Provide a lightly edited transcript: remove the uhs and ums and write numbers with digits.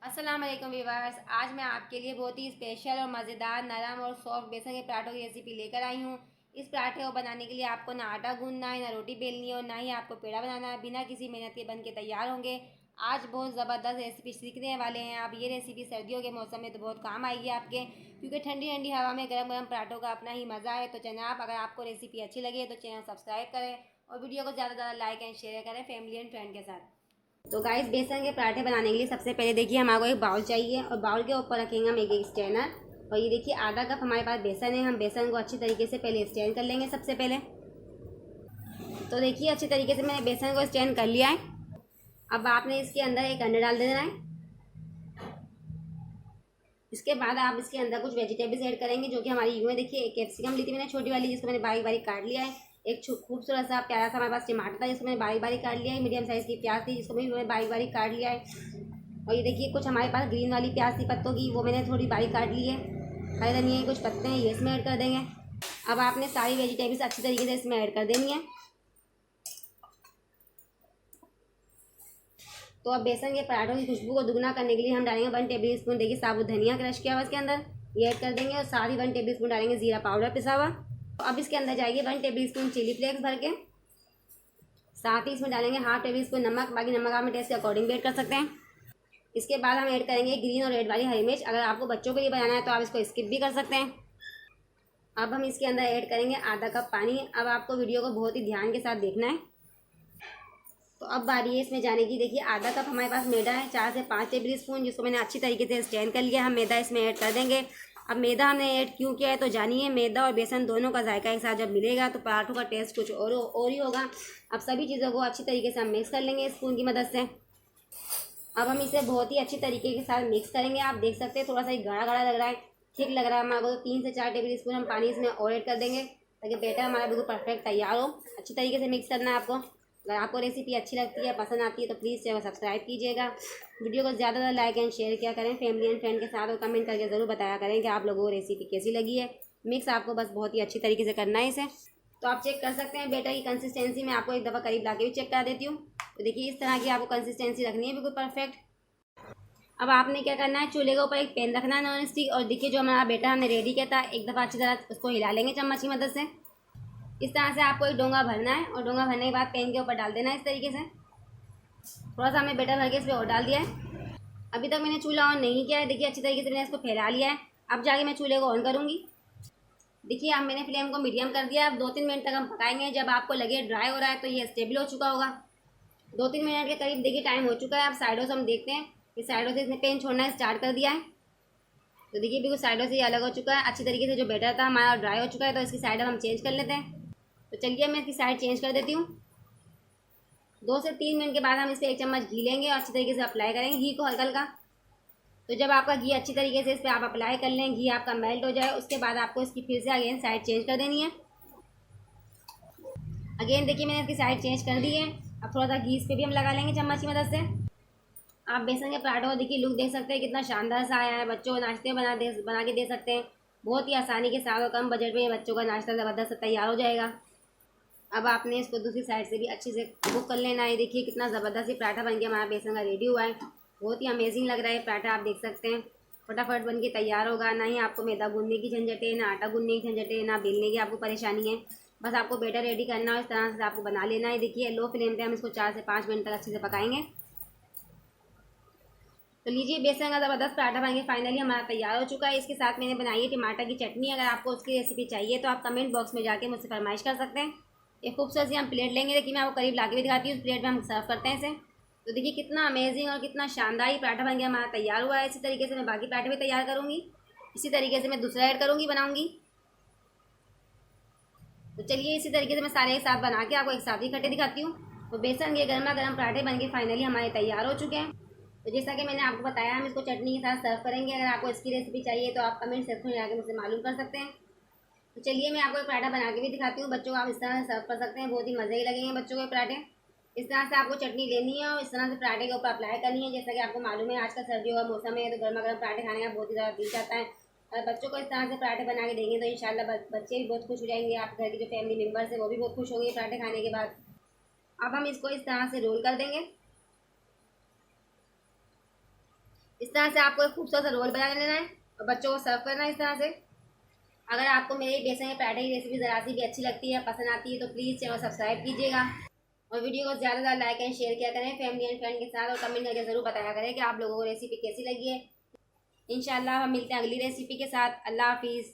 अस्सलाम वालेकुम व्यूअर्स। आज मैं आपके लिए बहुत ही स्पेशल और मज़ेदार नरम और सॉफ्ट बेसन के पराठों की रेसिपी लेकर आई हूँ। इस पराठे को बनाने के लिए आपको ना आटा गूंदना है, ना रोटी बेलनी है और ना ही आपको पेड़ा बनाना है। बिना किसी मेहनत के बन के तैयार होंगे। आज बहुत ज़बरदस्त रेसिपी सीखने वाले हैं आप। ये रेसिपी सर्दियों के मौसम में तो बहुत काम आएगी आपके, क्योंकि ठंडी ठंडी हवा में गरम गरम पराठों का अपना ही मज़ा है। तो जनाब, अगर आपको रेसिपी अच्छी लगे तो चैनल सब्सक्राइब करें और वीडियो को ज़्यादा से ज़्यादा लाइक एंड शेयर करें फैमिली एंड फ्रेंड के साथ। तो गाइस, बेसन के पराठे बनाने के लिए सबसे पहले देखिए हमारे को एक बाउल चाहिए और बाउल के ऊपर रखेंगे हम एक स्ट्रेनर। और ये देखिए आधा कप हमारे पास बेसन है। हम बेसन को अच्छी तरीके से पहले स्ट्रेन कर लेंगे सबसे पहले। तो देखिए अच्छी तरीके से मैंने बेसन को स्ट्रेन कर लिया है। अब आपने इसके अंदर एक अंडा डाल देना है। इसके बाद आप इसके अंदर कुछ वेजिटेबल्स ऐड करेंगे जो कि हमारी यूँ है। देखिए एक कैप्सिकम ली थी मैंने छोटी वाली, जिसको मैंने बारीक बारीक काट लिया है। एक खूबसूरत सा प्यारा सा हमारे पास टमाटर था जिसको मैंने बारीक बारीक काट लिया है। मीडियम साइज़ की प्याज थी जिसको मैंने बारीक बारीक काट लिया है। और ये देखिए कुछ हमारे पास ग्रीन वाली प्याज थी पत्तों की, वो मैंने थोड़ी बारीक काट ली है। हरे धनिया के कुछ पत्ते हैं, ये इसमें ऐड कर देंगे। अब आपने सारी वेजिटेबल्स अच्छी तरीके से इसमें ऐड कर देनी है। तो अब बेसन के पराठों की खुशबू को दुगना करने के लिए हम डालेंगे 1 टेबल स्पून देखिए साबुत धनिया क्रश किया हुआ इसके अंदर, ये ऐड कर देंगे। और साथ ही 1 टेबल स्पून डालेंगे जीरा पाउडर पिसा हुआ। तो अब इसके अंदर जाएगी 1 टेबल स्पून चिली फ्लेक्स भर के। साथ ही इसमें डालेंगे ½ टेबल स्पून नमक, बाकी नमक आप टेस्ट के अकॉर्डिंग भी ऐड कर सकते हैं। इसके बाद हम ऐड करेंगे ग्रीन और रेड वाली हरी मिर्च। अगर आपको बच्चों के लिए बनाना है तो आप इसको स्किप भी कर सकते हैं। अब हम इसके अंदर ऐड करेंगे आधा कप पानी। अब आपको वीडियो को बहुत ही ध्यान के साथ देखना है। तो अब बारी है इसमें जाने की। देखिए आधा कप हमारे पास मैदा है, 4 से 5 टेबल स्पून, जिसको मैंने अच्छी तरीके से स्ट्रेन कर लिया। हम मैदा इसमें ऐड कर देंगे। अब मैदा हमने ऐड क्यों किया है तो जानिए। मैदा और बेसन दोनों का जायका एक साथ जब मिलेगा तो पराठों का टेस्ट कुछ और ही होगा। अब सभी चीज़ों को अच्छी तरीके से हम मिक्स कर लेंगे स्पून की मदद से। अब हम इसे बहुत ही अच्छी तरीके के साथ मिक्स करेंगे। आप देख सकते हैं थोड़ा सा गाढ़ा गाढ़ा लग रहा है, ठीक लग रहा है हमारे को। 3 से 4 टेबल स्पून हम पानी इसमें और ऐड कर देंगे ताकि बैटर हमारा बिल्कुल परफेक्ट तैयार हो। अच्छी तरीके से मिक्स करना है आपको। अगर आपको रेसिपी अच्छी लगती है, पसंद आती है तो प्लीज़ चैनल सब्सक्राइब कीजिएगा। वीडियो को ज़्यादा लाइक एंड शेयर किया करें फैमिली एंड फ्रेंड के साथ, और कमेंट करके ज़रूर बताया करें कि आप लोगों को रेसिपी कैसी लगी है। मिक्स आपको बस बहुत ही अच्छी तरीके से करना है इसे। तो आप चेक कर सकते हैं बैटर की कंसिस्टेंसी। मैं आपको एक दफ़ा करीब ला के भी चेक करा देती हूँ। तो देखिए इस तरह की आपको कंसिस्टेंसी रखनी है, बिल्कुल परफेक्ट। अब आपने क्या करना है, चूल्हे के ऊपर एक पैन रखना है नॉन स्टिक। और देखिए जो हमारा बैटर हमने रेडी किया था, एक दफ़ा अच्छी तरह उसको हिला लेंगे चम्मच की मदद से। इस तरह से आपको एक डोंगा भरना है और डोंगा भरने के बाद पैन के ऊपर डाल देना है इस तरीके से। थोड़ा सा हमने बैटर भर के इस पर और डाल दिया है। अभी तक मैंने चूल्हा ऑन नहीं किया है। देखिए अच्छी तरीके से मैंने इसको फैला लिया है। अब जाके मैं चूल्हे को ऑन करूँगी। देखिए अब मैंने फ्लेम को मीडियम कर दिया। अब 2-3 मिनट तक हम पकाएंगे। जब आपको लगे ड्राई हो रहा है तो ये स्टेबल हो चुका होगा। 2-3 मिनट के करीब देखिए टाइम हो चुका है। अब साइडों से हम देखते हैं कि साइडों से इसने पेन छोड़ना स्टार्ट कर दिया है। तो देखिए बिल्कुल साइडों से ये अलग हो चुका है। अच्छी तरीके से जो बैटर था हमारा ड्राई हो चुका है। तो इसकी साइड हम चेंज कर लेते हैं। तो चलिए मैं इसकी साइड चेंज कर देती हूँ। 2 से 3 मिनट के बाद हम इस पर 1 चम्मच घी लेंगे और अच्छी तरीके से अप्लाई करेंगे घी को हल्का हल्का। तो जब आपका घी अच्छी तरीके से इस पर आप अप्लाई कर लें, घी आपका मेल्ट हो जाए, उसके बाद आपको इसकी फिर से अगेन साइड चेंज कर देनी है। अगेन देखिए मैंने इसकी साइड चेंज कर दी है। अब थोड़ा सा घी इस पर भी हम लगा लेंगे चम्मच की मदद से। आप बेसन के पराठों को देखिए लुक देख सकते हैं कितना शानदार सा आया है। बच्चों को नाश्ते बना के दे सकते हैं बहुत ही आसानी के साथ, और कम बजट में बच्चों का नाश्ता ज़बरदस्त तैयार हो जाएगा। अब आपने इसको दूसरी साइड से भी अच्छे से कुक कर लेना है। देखिए कितना ज़बरदस्त ही पराठा बन के हमारा बेसन का रेडी हुआ है। बहुत ही अमेजिंग लग रहा है पराठा, आप देख सकते हैं फटाफट बन के तैयार होगा। ना ही आपको मैदा गूंदने की झंझट है, ना आटा गूंदने की झंझट है, ना बेलने की आपको परेशानी है। बस आपको बैटर रेडी करना है, इस तरह से आपको बना लेना है। देखिए लो फ्लेम पे हम इसको 4 से 5 मिनट तक अच्छे से पकाएंगे। तो लीजिए बेसन का ज़बरदस्त पराठा बन के फाइनली हमारा तैयार हो चुका है। इसके साथ मैंने बनाई है टमाटर की चटनी। अगर आपको उसकी रेसिपी चाहिए तो आप कमेंट बॉक्स में जाके मुझसे फरमाइश कर सकते हैं। एक खूबसूरत सी हम प्लेट लेंगे। देखिए मैं आपको करीब ला के भी दिखाती हूँ। उस प्लेट में हम सर्व करते हैं इसे। तो देखिए कितना अमेजिंग और कितना शानदार ही पराठा बन के हमारा तैयार हुआ है। इसी तरीके से मैं बाकी पराठे भी तैयार करूँगी। इसी तरीके से मैं दूसरा ऐड करूँगी, बनाऊँगी। तो चलिए इसी तरीके से मैं सारे एक साथ बना के आपको एक साथ ही इकट्ठे दिखाती हूँ। तो बेसन के गर्मा गर्म पराठे बन के फाइनली हमारे तैयार हो चुके हैं। तो जैसा कि मैंने आपको बताया हम इसको चटनी के साथ सर्व करेंगे। अगर आपको इसकी रेसिपी चाहिए तो आप कमेंट सेक्शन में जाकर मुझसे मालूम कर सकते हैं। तो चलिए मैं आपको एक पराठा बना के भी दिखाती हूँ। बच्चों को आप इस तरह से सर्व कर सकते हैं, बहुत ही मज़े ही लगेंगे बच्चों को पराठे। इस तरह से आपको चटनी लेनी है और इस तरह से पराठे के ऊपर अप्लाई करनी है। जैसा कि आपको मालूम है आज का सर्दियों का मौसम है तो गर्मा गर्म पराठे खाने का बहुत ही ज़्यादा दिल चाहता है। और बच्चों को इस तरह से पराठे बना के देंगे तो इंशाल्लाह बच्चे भी बहुत खुश हो जाएंगे। आप घर के जो फैमिली मेम्बर्स है वो भी बहुत खुश होंगे पराठे खाने के बाद। अब हम इसको इस तरह से रोल कर देंगे। इस तरह से आपको एक खूबसूरत सा रोल बना लेना है और बच्चों को सर्व करना है इस तरह से। अगर आपको मेरी बेसन के पराठे की रेसिपी ज़रा सी भी अच्छी लगती है, पसंद आती है, तो प्लीज़ चैनल सब्सक्राइब कीजिएगा और वीडियो को ज़्यादा से ज़्यादा लाइक एंड शेयर किया करें फैमिली एंड फ्रेंड के साथ, और कमेंट करके ज़रूर बताया करें कि आप लोगों को रेसिपी कैसी लगी है। इंशाल्लाह हम मिलते हैं अगली रेसिपी के साथ। अल्लाह हाफिज़।